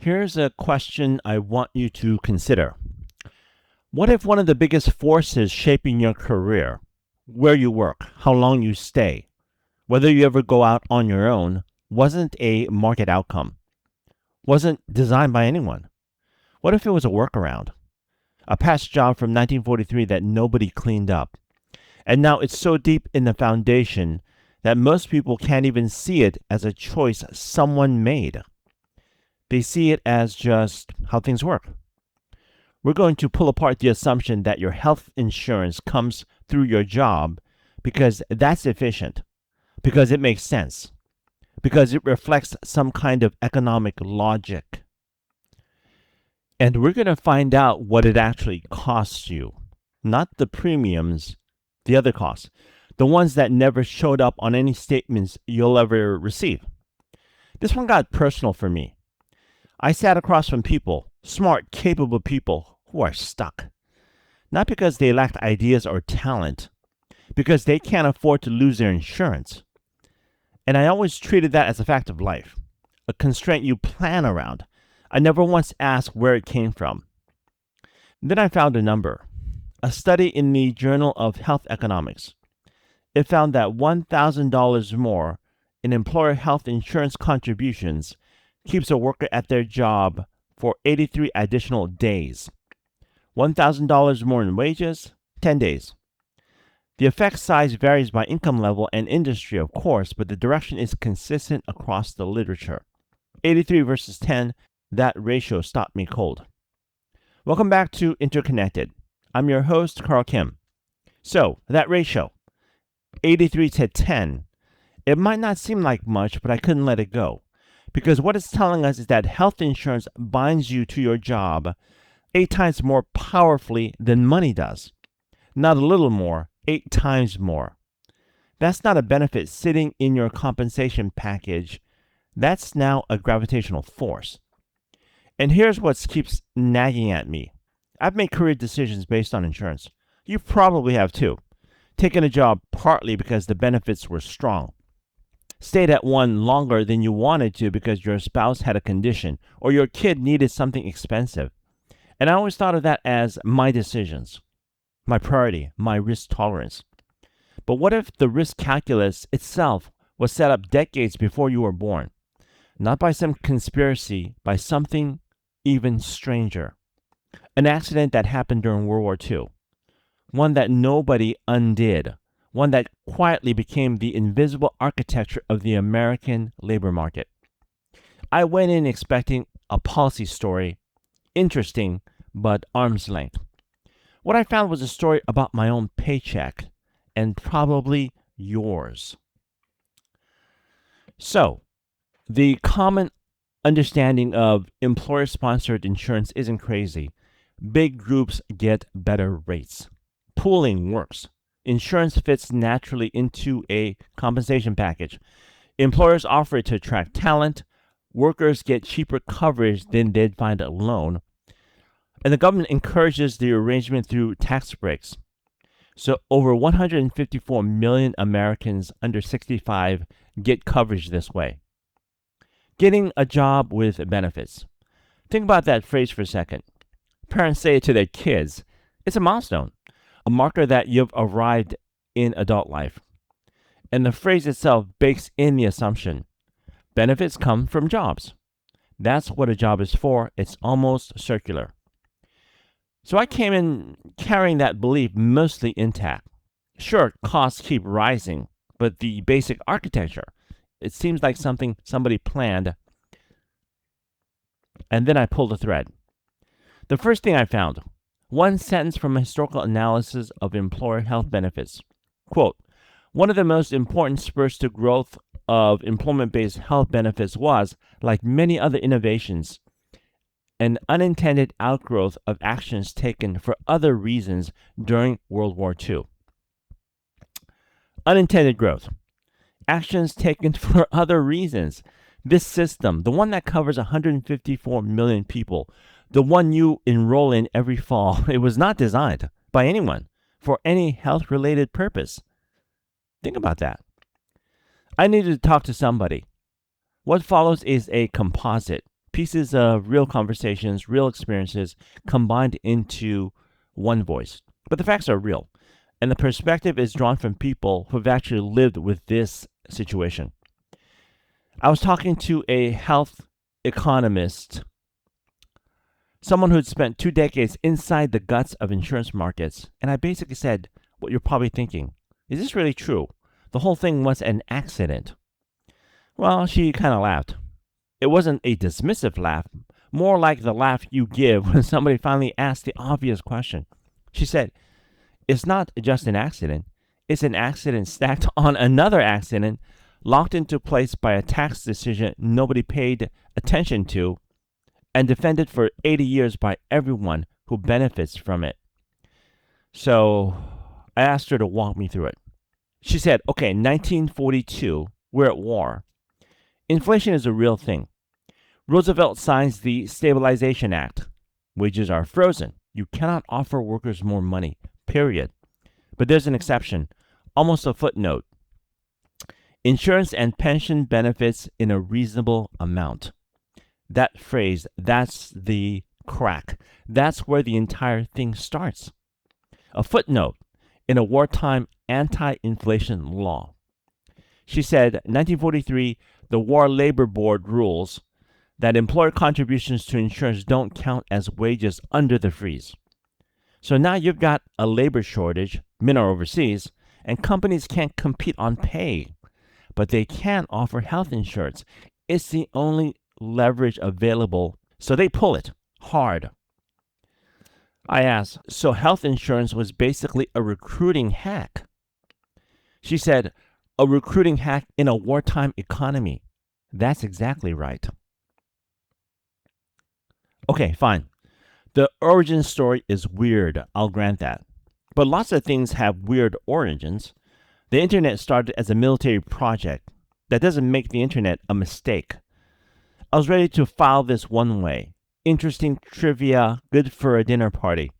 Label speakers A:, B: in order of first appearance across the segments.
A: Here's a question I want you to consider. What if one of the biggest forces shaping your career, where you work, how long you stay, whether you ever go out on your own, wasn't a market outcome, wasn't designed by anyone? What if it was a workaround, a past job from 1943 that nobody cleaned up? And now it's so deep in the foundation that most people can't even see it as a choice someone made. They see it as just how things work. We're going to pull apart the assumption that your health insurance comes through your job because that's efficient, because it makes sense, because it reflects some kind of economic logic. And we're going to find out what it actually costs you, not the premiums, the other costs, the ones that never showed up on any statements you'll ever receive. This one got personal for me. I sat across from people, smart, capable people who are stuck. Not because they lacked ideas or talent, because they can't afford to lose their insurance. And I always treated that as a fact of life, a constraint you plan around. I never once asked where it came from. Then I found a number, a study in the Journal of Health Economics. It found that $1,000 more in employer health insurance contributions keeps a worker at their job for 83 additional days. $1,000 more in wages, 10 days. The effect size varies by income level and industry, of course, but the direction is consistent across the literature. 83 versus 10, that ratio stopped me cold. Welcome back to Interconnected. I'm your host, Carl Kim. So, that ratio, 83 to 10, it might not seem like much, but I couldn't let it go. Because what it's telling us is that health insurance binds you to your job 8 times more powerfully than money does. Not a little more, 8 times more. That's not a benefit sitting in your compensation package. That's now a gravitational force. And here's what keeps nagging at me. I've made career decisions based on insurance. You probably have too. Taken a job partly because the benefits were strong. Stayed at one longer than you wanted to because your spouse had a condition or your kid needed something expensive. And I always thought of that as my decisions, my priority, my risk tolerance. But what if the risk calculus itself was set up decades before you were born? Not by some conspiracy, by something even stranger. An accident that happened during World War II. One that nobody undid. One that quietly became the invisible architecture of the American labor market. I went in expecting a policy story, interesting, but arm's length. What I found was a story about my own paycheck, and probably yours. So, the common understanding of employer-sponsored insurance isn't crazy. Big groups get better rates. Pooling works. Insurance fits naturally into a compensation package. Employers offer it to attract talent. Workers get cheaper coverage than they'd find alone. And the government encourages the arrangement through tax breaks. So over 154 million Americans under 65 get coverage this way. Getting a job with benefits. Think about that phrase for a second. Parents say it to their kids. It's a milestone, a marker that you've arrived in adult life. And the phrase itself bakes in the assumption. Benefits come from jobs. That's what a job is for. It's almost circular. So I came in carrying that belief mostly intact. Sure, costs keep rising, but the basic architecture, it seems like something somebody planned. And then I pulled a thread. The first thing I found, one sentence from a historical analysis of employer health benefits. Quote, one of the most important spurs to growth of employment-based health benefits was, like many other innovations, an unintended outgrowth of actions taken for other reasons during World War II. Unintended growth. Actions taken for other reasons. This system, the one that covers 154 million people, the one you enroll in every fall, it was not designed by anyone for any health-related purpose. Think about that. I needed to talk to somebody. What follows is a composite. pieces of real conversations, real experiences combined into one voice. But the facts are real, and the perspective is drawn from people who've actually lived with this situation. I was talking to a health economist, someone who'd spent 2 decades inside the guts of insurance markets, and I basically said what you're probably thinking. Is this really true? The whole thing was an accident. Well, she kind of laughed. It wasn't a dismissive laugh, more like the laugh you give when somebody finally asks the obvious question. She said, it's not just an accident, it's an accident stacked on another accident, locked into place by a tax decision nobody paid attention to, and defended for 80 years by everyone who benefits from it. So I asked her to walk me through it. She said, okay, 1942, we're at war. Inflation is a real thing. Roosevelt signs the Stabilization Act. Wages are frozen. You cannot offer workers more money, period. But there's an exception, almost a footnote. Insurance and pension benefits in a reasonable amount. That phrase, that's the crack. That's where the entire thing starts. A footnote in a wartime anti-inflation law. She said, 1943, the War Labor Board rules that employer contributions to insurance don't count as wages under the freeze. So now you've got a labor shortage, men are overseas, and companies can't compete on pay, but they can offer health insurance. It's the only leverage available, so they pull it hard. I asked, so health insurance was basically a recruiting hack? She said, a recruiting hack in a wartime economy. That's exactly right. Okay, fine. The origin story is weird, I'll grant that. But lots of things have weird origins. The internet started as a military project. That doesn't make the internet a mistake. I was ready to file this one way. Interesting trivia, good for a dinner party.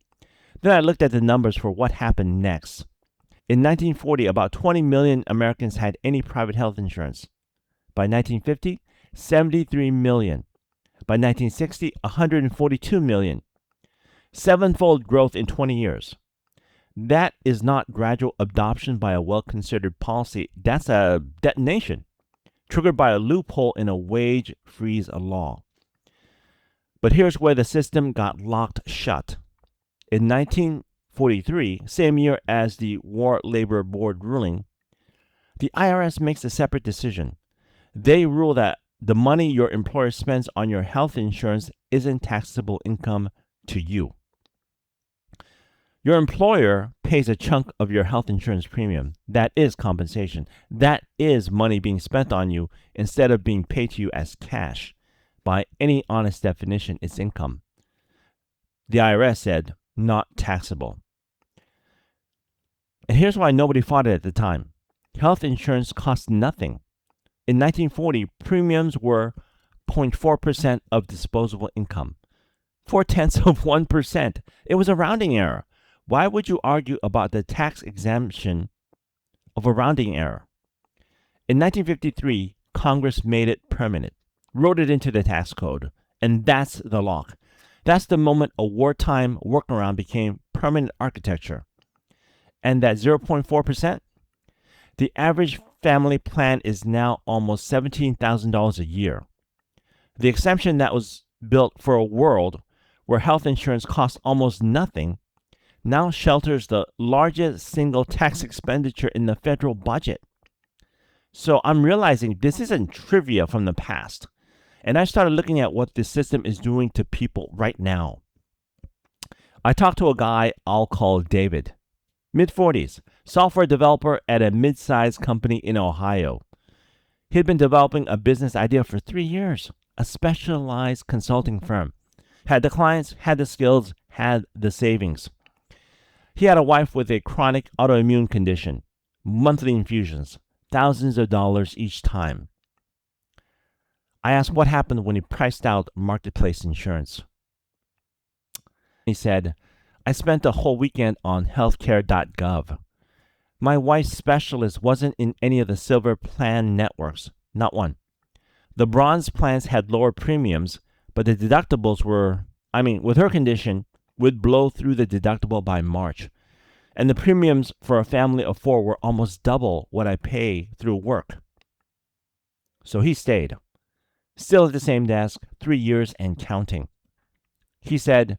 A: Then I looked at the numbers for what happened next. In 1940, about 20 million Americans had any private health insurance. By 1950, 73 million. By 1960, 142 million. Sevenfold growth in 20 years. That is not gradual adoption by a well-considered policy. That's a detonation, triggered by a loophole in a wage freeze law. But here's where the system got locked shut. In 1943, same year as the War Labor Board ruling, the IRS makes a separate decision. They rule that the money your employer spends on your health insurance isn't taxable income to you. Your employer pays a chunk of your health insurance premium. That is compensation. That is money being spent on you instead of being paid to you as cash. By any honest definition, it's income. The IRS said, not taxable. And here's why nobody fought it at the time. Health insurance cost nothing. In 1940, premiums were 0.4% of disposable income. 0.4%. It was a rounding error. Why would you argue about the tax exemption of a rounding error? In 1953, Congress made it permanent, wrote it into the tax code, and that's the lock. That's the moment a wartime workaround became permanent architecture. And that 0.4%? The average family plan is now almost $17,000 a year. The exemption that was built for a world where health insurance costs almost nothing now shelters the largest single tax expenditure in the federal budget. So I'm realizing this isn't trivia from the past. And I started looking at what this system is doing to people right now. I talked to a guy I'll call David, mid-40s, software developer at a mid-sized company in Ohio. He'd been developing a business idea for 3 years, a specialized consulting firm. Had the clients, had the skills, had the savings. He had a wife with a chronic autoimmune condition, monthly infusions, thousands of dollars each time. I asked what happened when he priced out marketplace insurance. He said, I spent a whole weekend on healthcare.gov. My wife's specialist wasn't in any of the silver plan networks, not one. The bronze plans had lower premiums, But the deductibles were, with her condition, would blow through the deductible by March. And the premiums for a family of 4 were almost double what I pay through work. So he stayed, still at the same desk, 3 years and counting. He said,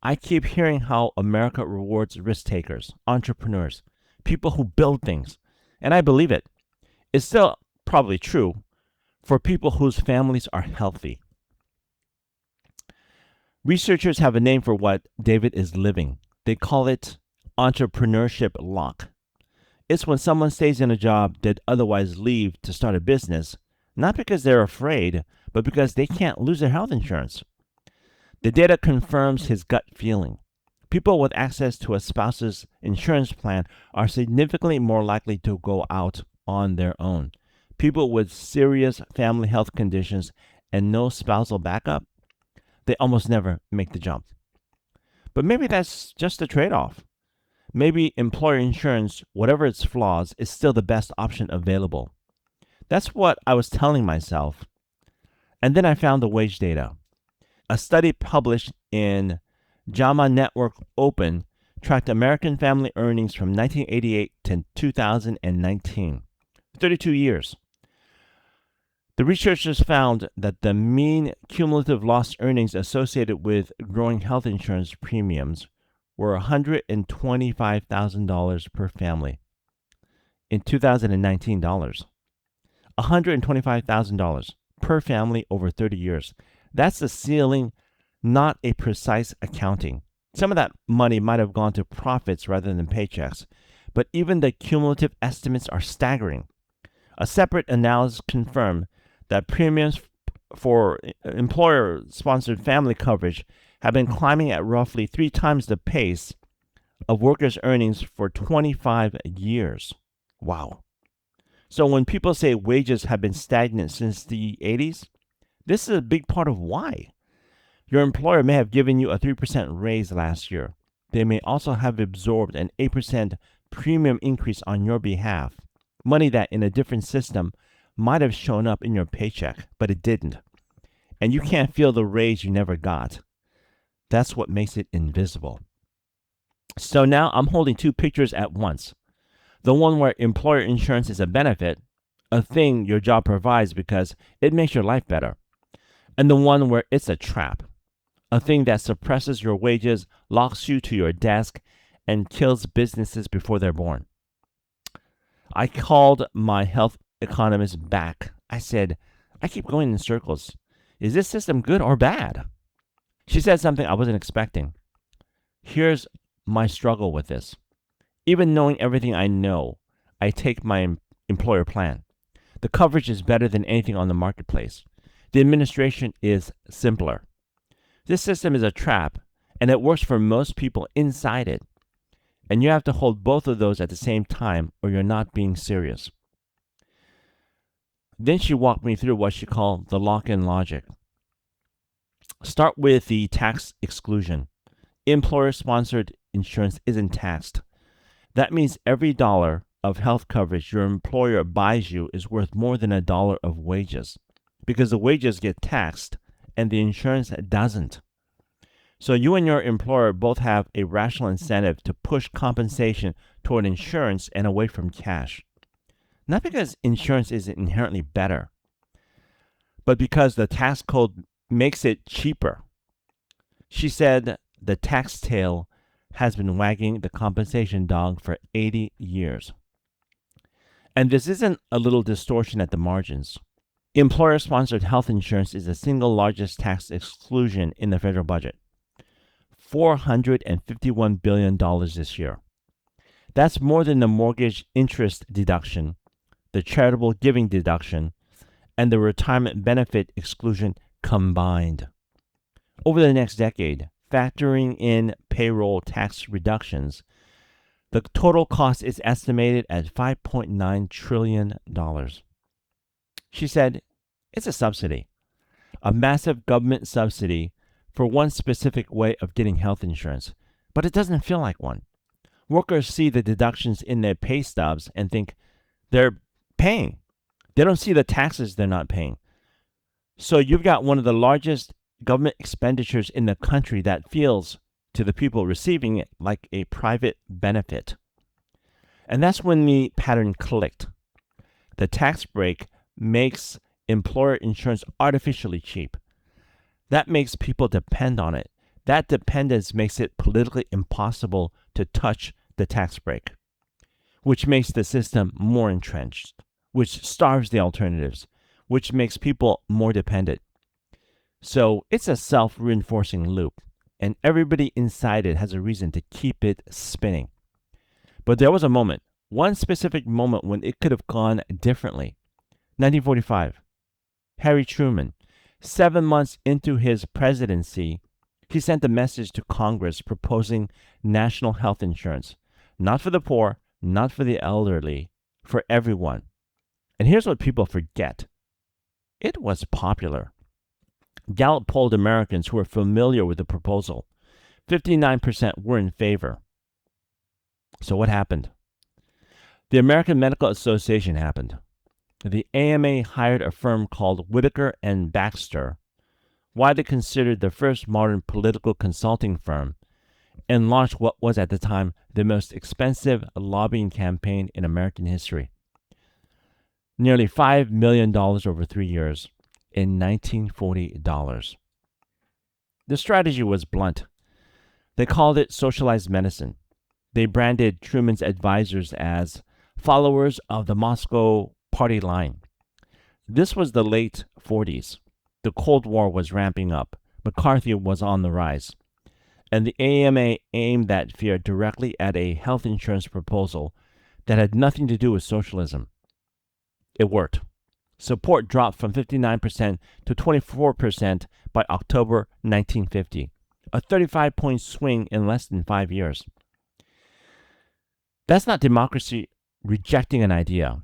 A: I keep hearing how America rewards risk takers, entrepreneurs, people who build things. And I believe it. It's still probably true for people whose families are healthy. Researchers have a name for what David is living. They call it entrepreneurship lock. It's when someone stays in a job they'd otherwise leave to start a business, not because they're afraid, but because they can't lose their health insurance. The data confirms his gut feeling. People with access to a spouse's insurance plan are significantly more likely to go out on their own. People with serious family health conditions and no spousal backup, they almost never make the jump. But maybe that's just a trade-off. Maybe employer insurance, whatever its flaws, is still the best option available. That's what I was telling myself. And then I found the wage data. A study published in JAMA Network Open tracked American family earnings from 1988 to 2019, 32 years. The researchers found that the mean cumulative lost earnings associated with growing health insurance premiums were $125,000 per family in 2019 dollars. $125,000 per family over 30 years. That's the ceiling, not a precise accounting. Some of that money might have gone to profits rather than paychecks, but even the cumulative estimates are staggering. A separate analysis confirmed that premiums for employer-sponsored family coverage have been climbing at roughly 3 times the pace of workers' earnings for 25 years. Wow. So when people say wages have been stagnant since the 80s, this is a big part of why. Your employer may have given you a 3% raise last year. They may also have absorbed an 8% premium increase on your behalf, money that in a different system might have shown up in your paycheck, but it didn't. And you can't feel the raise you never got. That's what makes it invisible. So now I'm holding 2 pictures at once. The one where employer insurance is a benefit, a thing your job provides because it makes your life better. And the one where it's a trap, a thing that suppresses your wages, locks you to your desk, and kills businesses before they're born. I called my health economist back. I said, I keep going in circles. Is this system good or bad? She said something I wasn't expecting. Here's my struggle with this. Even knowing everything I know, I take my employer plan. The coverage is better than anything on the marketplace. The administration is simpler. This system is a trap, and it works for most people inside it. And you have to hold both of those at the same time, or you're not being serious. Then she walked me through what she called the lock-in logic. Start with the tax exclusion. Employer-sponsored insurance isn't taxed. That means every dollar of health coverage your employer buys you is worth more than $1 of wages, because the wages get taxed and the insurance doesn't. So you and your employer both have a rational incentive to push compensation toward insurance and away from cash. Not because insurance is inherently better, but because the tax code makes it cheaper. She said the tax tail has been wagging the compensation dog for 80 years. And this isn't a little distortion at the margins. Employer-sponsored health insurance is the single largest tax exclusion in the federal budget. $451 billion this year. That's more than the mortgage interest deduction, the charitable giving deduction, and the retirement benefit exclusion combined. Over the next decade, factoring in payroll tax reductions, the total cost is estimated at $5.9 trillion. She said, it's a subsidy, a massive government subsidy for one specific way of getting health insurance, but it doesn't feel like one. Workers see the deductions in their pay stubs and think they're paying. They don't see the taxes they're not paying. So you've got one of the largest government expenditures in the country that feels to the people receiving it like a private benefit. And that's when the pattern clicked. The tax break makes employer insurance artificially cheap. That makes people depend on it. That dependence makes it politically impossible to touch the tax break, which makes the system more entrenched, which starves the alternatives, which makes people more dependent. So it's a self-reinforcing loop, and everybody inside it has a reason to keep it spinning. But there was a moment, one specific moment when it could have gone differently. 1945. Harry Truman, 7 months into his presidency, he sent a message to Congress proposing national health insurance, not for the poor, not for the elderly, for everyone. And here's what people forget. It was popular. Gallup polled Americans who were familiar with the proposal. 59% were in favor. So what happened? The American Medical Association happened. The AMA hired a firm called Whitaker and Baxter, widely considered the first modern political consulting firm, and launched what was at the time the most expensive lobbying campaign in American history. Nearly $5 million over 3 years in 1940 dollars. The strategy was blunt. They called it socialized medicine. They branded Truman's advisors as followers of the Moscow party line. This was the late 40s. The Cold War was ramping up. McCarthy was on the rise. And the AMA aimed that fear directly at a health insurance proposal that had nothing to do with socialism. It worked. Support dropped from 59% to 24% by October 1950, a 35-point swing in less than 5 years. That's not democracy rejecting an idea.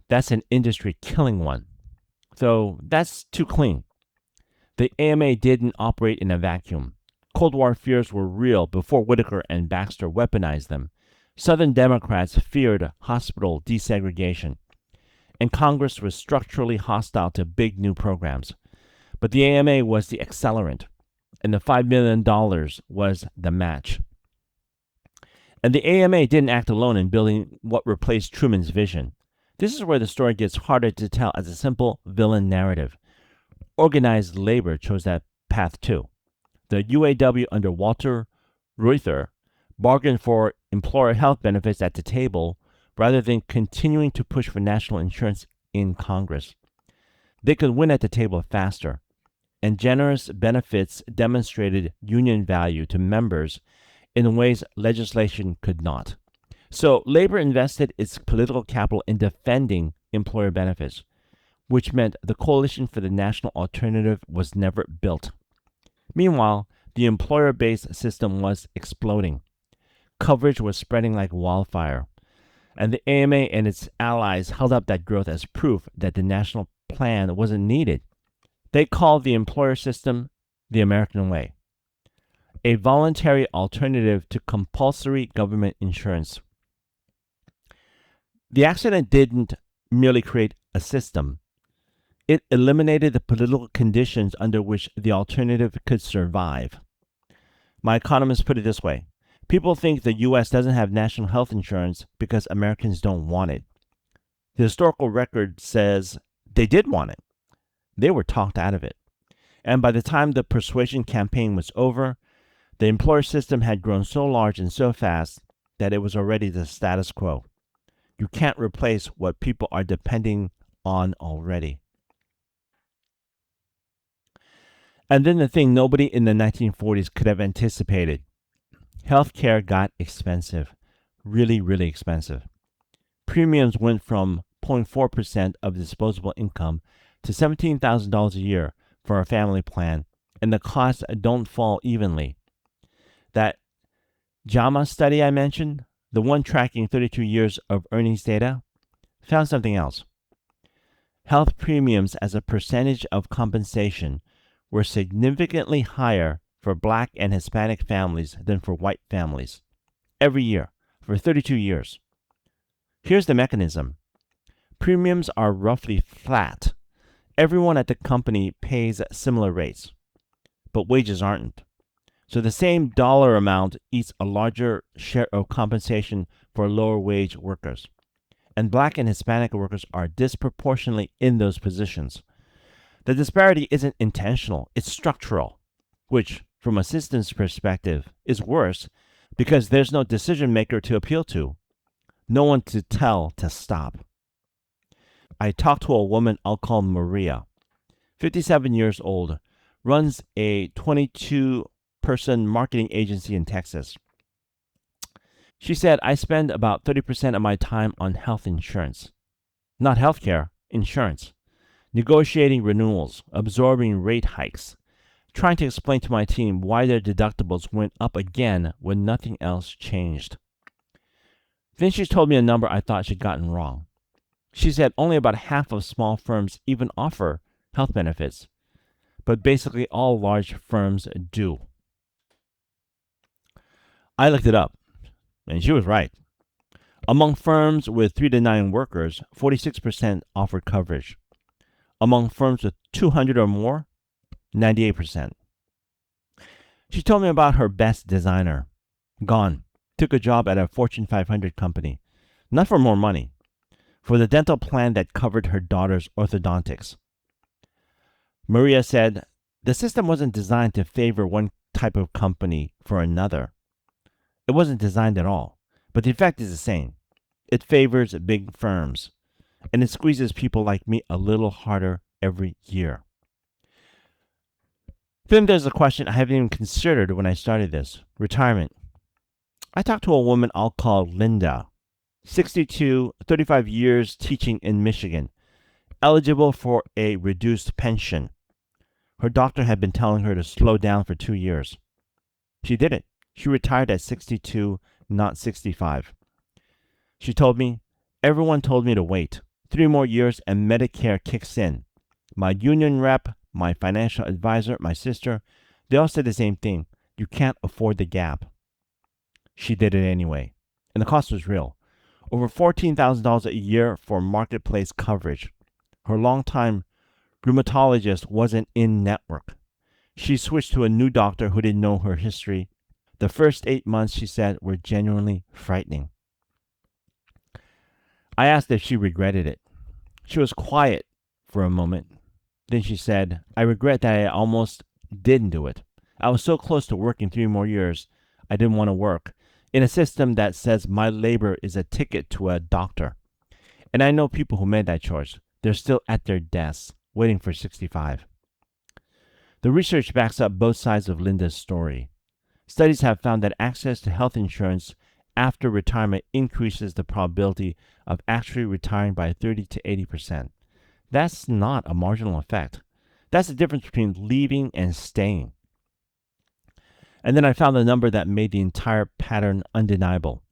A: That's an industry killing one. So that's too clean. The AMA didn't operate in a vacuum. Cold War fears were real before Whitaker and Baxter weaponized them. Southern Democrats feared hospital desegregation, and Congress was structurally hostile to big new programs. But the AMA was the accelerant, and the $5 million was the match. And the AMA didn't act alone in building what replaced Truman's vision. This is where the story gets harder to tell as a simple villain narrative. Organized labor chose that path too. The UAW under Walter Reuther bargained for employer health benefits at the table rather than continuing to push for national insurance in Congress. They could win at the table faster, and generous benefits demonstrated union value to members in ways legislation could not. So labor invested its political capital in defending employer benefits, which meant the Coalition for the National Alternative was never built. Meanwhile, the employer-based system was exploding. Coverage was spreading like wildfire, and the AMA and its allies held up that growth as proof that the national plan wasn't needed. They called the employer system the American way, a voluntary alternative to compulsory government insurance. The accident didn't merely create a system. It eliminated the political conditions under which the alternative could survive. My economist put it this way. People think the U.S. doesn't have national health insurance because Americans don't want it. The historical record says they did want it. They were talked out of it. And by the time the persuasion campaign was over, the employer system had grown so large and so fast that it was already the status quo. You can't replace what people are depending on already. And then the thing nobody in the 1940s could have anticipated. Healthcare got expensive, really, really expensive. Premiums went from 0.4% of disposable income to $17,000 a year for a family plan, and the costs don't fall evenly. That JAMA study I mentioned, the one tracking 32 years of earnings data, found something else. Health premiums as a percentage of compensation were significantly higher for Black and Hispanic families than for white families, every year, for 32 years. Here's the mechanism. Premiums are roughly flat. Everyone at the company pays similar rates. but wages aren't. So the same dollar amount eats a larger share of compensation for lower wage workers. And Black and Hispanic workers are disproportionately in those positions. The disparity isn't intentional, it's structural, which, from a system's perspective, is worse because there's no decision maker to appeal to, no one to tell to stop. I talked to a woman I'll call Maria, 57 years old, runs a 22-person marketing agency in Texas. She said, I spend about 30% of my time on health insurance. Not healthcare, insurance. Negotiating renewals, absorbing rate hikes, trying to explain to my team why their deductibles went up again when nothing else changed. Then she told me a number I thought she'd gotten wrong. She said only about half of small firms even offer health benefits, but basically all large firms do. I looked it up, and she was right. Among firms with 3 to 9 workers, 46% offered coverage. Among firms with 200 or more, 98%. She told me about her best designer. Gone. Took a job at a Fortune 500 company. Not for more money. For the dental plan that covered her daughter's orthodontics. Maria said, the system wasn't designed to favor one type of company for another. It wasn't designed at all. But the effect is the same. It favors big firms. And it squeezes people like me a little harder every year. Then there's a question I haven't even considered when I started this. Retirement. I talked to a woman I'll call Linda, 62, 35 years teaching in Michigan, eligible for a reduced pension. Her doctor had been telling her to slow down for 2 years. She did it. She retired at 62, not 65. She told me, everyone told me to wait. 3 more years and Medicare kicks in. My union rep, my financial advisor, my sister, they all said the same thing. You can't afford the gap. She did it anyway. And the cost was real. Over $14,000 a year for marketplace coverage. Her longtime rheumatologist wasn't in network. She switched to a new doctor who didn't know her history. The first 8 months, she said, were genuinely frightening. I asked if she regretted it. She was quiet for a moment. Then she said, I regret that I almost didn't do it. I was so close to working 3 more years. I didn't want to work in a system that says my labor is a ticket to a doctor. And I know people who made that choice. They're still at their desks, waiting for 65. The research backs up both sides of Linda's story. Studies have found that access to health insurance after retirement increases the probability of actually retiring by 30 to 80%. That's not a marginal effect. That's the difference between leaving and staying. And then I found a number that made the entire pattern undeniable.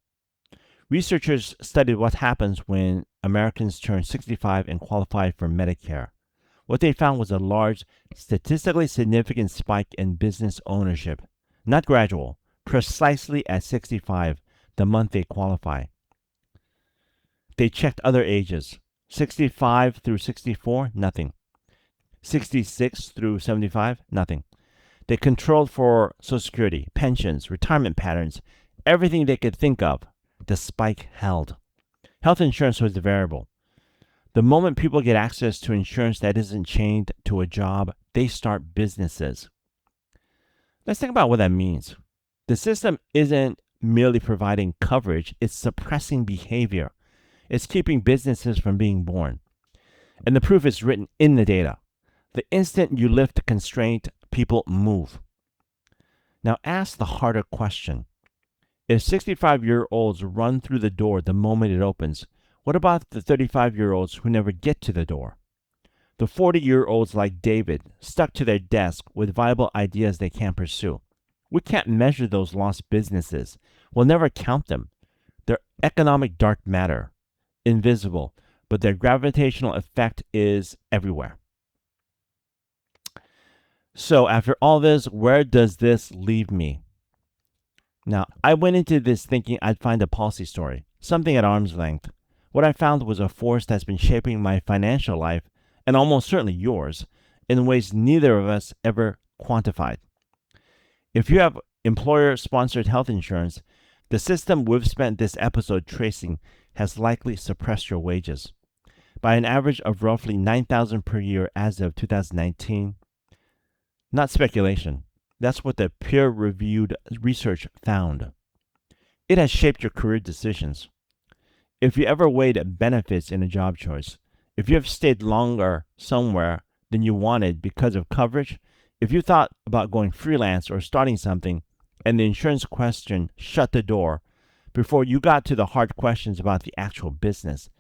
A: Researchers studied what happens when Americans turn 65 and qualify for Medicare. What they found was a large, statistically significant spike in business ownership. Not gradual, precisely at 65, the month they qualify. They checked other ages. 65 through 64, nothing. 66 through 75, nothing. They controlled for Social Security, pensions, retirement patterns, everything they could think of. The spike held. Health insurance was the variable. The moment people get access to insurance that isn't chained to a job, they start businesses. Let's think about what that means. The system isn't merely providing coverage, it's suppressing behavior. It's keeping businesses from being born. And the proof is written in the data. The instant you lift the constraint, people move. Now ask the harder question. If 65-year-olds run through the door the moment it opens, what about the 35-year-olds who never get to the door? The 40-year-olds like David, stuck to their desk with viable ideas they can't pursue. We can't measure those lost businesses. We'll never count them. They're economic dark matter, invisible, but their gravitational effect is everywhere. So after all this, where does this leave me? Now, I went into this thinking I'd find a policy story, something at arm's length. What I found was a force that's been shaping my financial life, and almost certainly yours, in ways neither of us ever quantified. If you have employer-sponsored health insurance, the system we've spent this episode tracing has likely suppressed your wages by an average of roughly $9,000 per year as of 2019. Not speculation. That's what the peer-reviewed research found. It has shaped your career decisions. If you ever weighed benefits in a job choice, if you have stayed longer somewhere than you wanted because of coverage, if you thought about going freelance or starting something and the insurance question shut the door before you got to the hard questions about the actual business,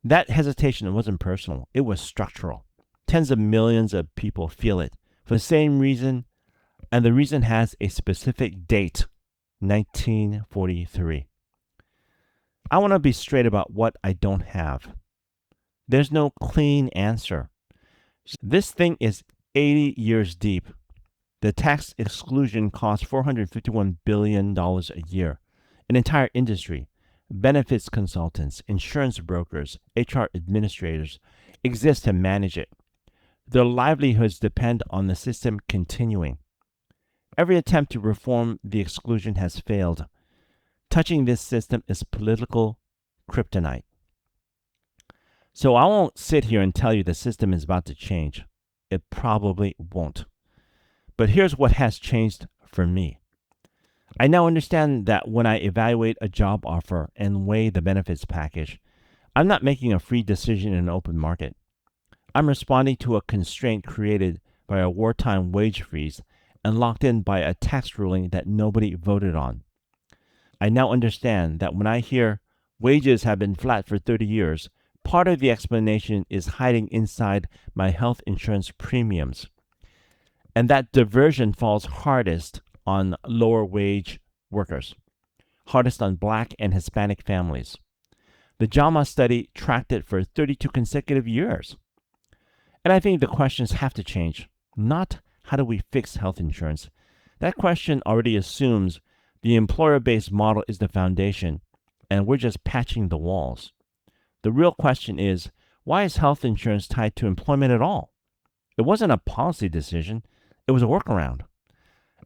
A: that hesitation wasn't personal, it was structural. Tens of millions of people feel it for the same reason, and the reason has a specific date, 1943. I want to be straight about what I don't have. There's no clean answer. This thing is 80 years deep. The tax exclusion costs $451 billion a year. An entire industry, benefits consultants, insurance brokers, HR administrators exist to manage it. Their livelihoods depend on the system continuing. Every attempt to reform the exclusion has failed. Touching this system is political kryptonite. So I won't sit here and tell you the system is about to change. It probably won't. But here's what has changed for me. I now understand that when I evaluate a job offer and weigh the benefits package, I'm not making a free decision in an open market. I'm responding to a constraint created by a wartime wage freeze and locked in by a tax ruling that nobody voted on. I now understand that when I hear wages have been flat for 30 years, part of the explanation is hiding inside my health insurance premiums. And that diversion falls hardest on lower wage workers, hardest on Black and Hispanic families. The JAMA study tracked it for 32 consecutive years. And I think the questions have to change. Not how do we fix health insurance. That question already assumes the employer-based model is the foundation, and we're just patching the walls. The real question is, why is health insurance tied to employment at all? It wasn't a policy decision. It was a workaround.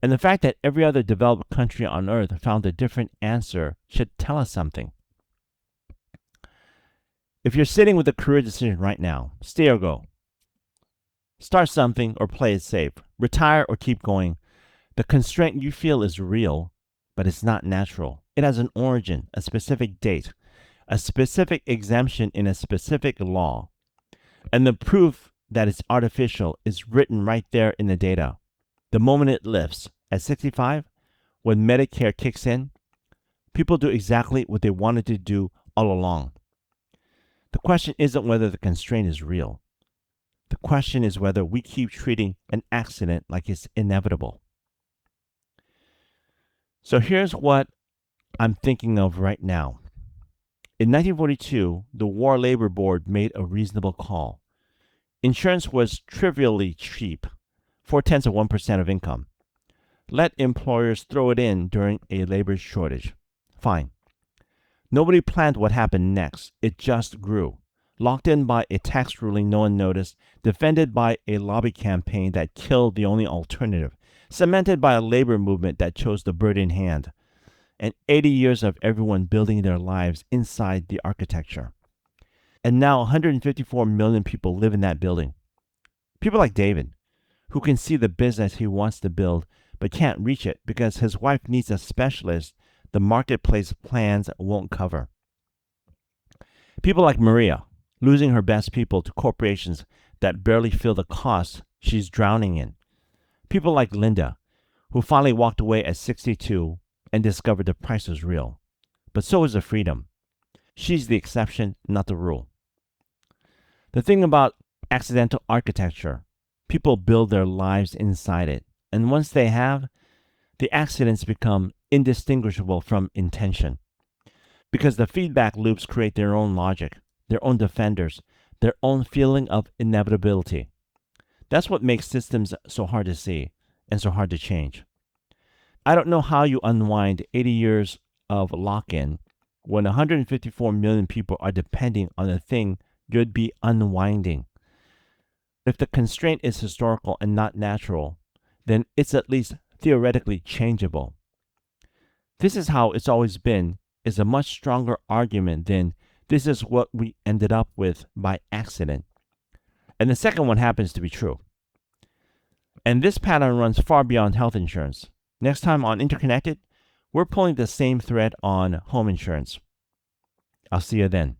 A: And the fact that every other developed country on earth found a different answer should tell us something. If you're sitting with a career decision right now, stay or go. Start something or play it safe. Retire or keep going. The constraint you feel is real, but it's not natural. It has an origin, a specific date, a specific exemption in a specific law. And the proof that it's artificial is written right there in the data. The moment it lifts, at 65, when Medicare kicks in, people do exactly what they wanted to do all along. The question isn't whether the constraint is real. The question is whether we keep treating an accident like it's inevitable. So here's what I'm thinking of right now. In 1942, the War Labor Board made a reasonable call. Insurance was trivially cheap, 0.4% of income. Let employers throw it in during a labor shortage. Fine. Nobody planned what happened next. It just grew. Locked in by a tax ruling no one noticed, defended by a lobby campaign that killed the only alternative, cemented by a labor movement that chose the bird in hand, and 80 years of everyone building their lives inside the architecture. And now 154 million people live in that building. People like David, who can see the business he wants to build but can't reach it because his wife needs a specialist the marketplace plans won't cover. People like Maria, losing her best people to corporations that barely feel the cost she's drowning in. People like Linda, who finally walked away at 62 and discovered the price was real. But so is the freedom. She's the exception, not the rule. The thing about accidental architecture, people build their lives inside it. And once they have, the accidents become indistinguishable from intention. Because the feedback loops create their own logic, their own defenders, their own feeling of inevitability. That's what makes systems so hard to see and so hard to change. I don't know how you unwind 80 years of lock-in when 154 million people are depending on the thing you'd be unwinding. If the constraint is historical and not natural, then it's at least theoretically changeable. This is how it's always been is a much stronger argument than this is what we ended up with by accident. And the second one happens to be true. And this pattern runs far beyond health insurance. Next time on Interconnected, we're pulling the same thread on home insurance. I'll see you then.